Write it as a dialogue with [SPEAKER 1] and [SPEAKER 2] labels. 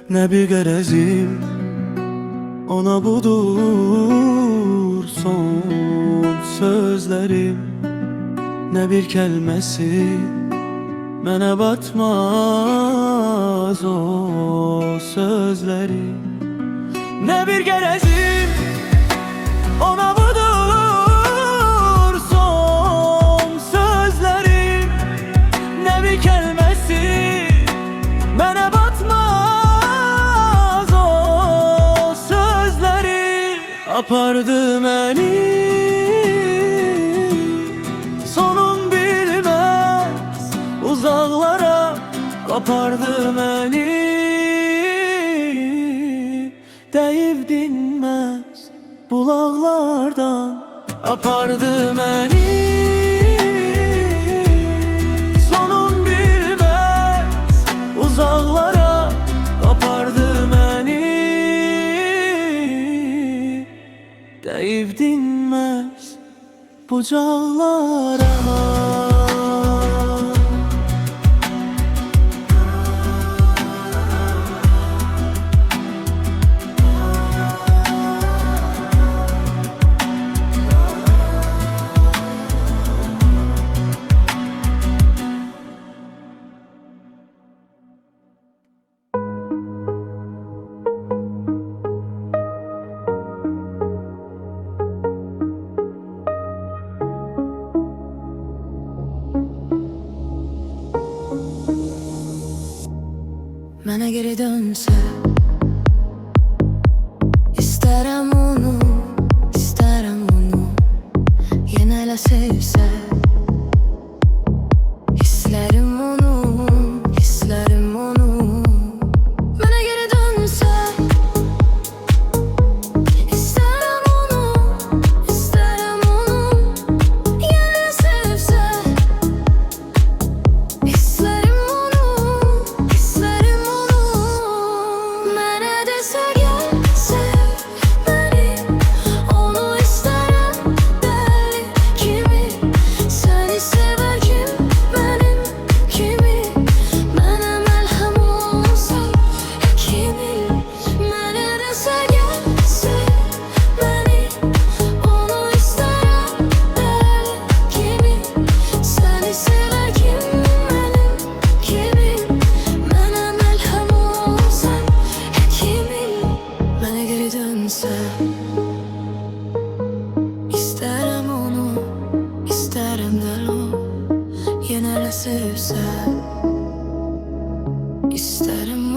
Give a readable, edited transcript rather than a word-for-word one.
[SPEAKER 1] Ne bir gerezim ona budur son sözlerim, ne bir kelmesi mene batmaz o sözleri. Ne bir gerezim ona budur son sözlerim, ne bir kelmesi mene batmaz o sözleri. Apardı beni sonun bilmez uzaklara, kapardı beni deyip dinmez bulaklardan. Apardı beni sonun bilmez uzaklara, kapardı beni deyip dinmez bucaklara.
[SPEAKER 2] Bana geri dönse, isterim onu, isterim onu. Yenile sevse, hislerim onu, hislerim onu. Bana geri dönse, isterim onu, isterim onu. Yenile sevse, hislerim onu, hislerim onu. Bana dese gel sev beni, onu isterim deli kimi. Seni sever kim benim kimi. Bana melhem olsan kimi. Bana dese gel sev beni, onu isterim deli kimi. Seni sever kim benim kimi. Bana melhem olsan kimi. Bana geri dönse, isterim onu, isterim deli. Yenile sevse, isterim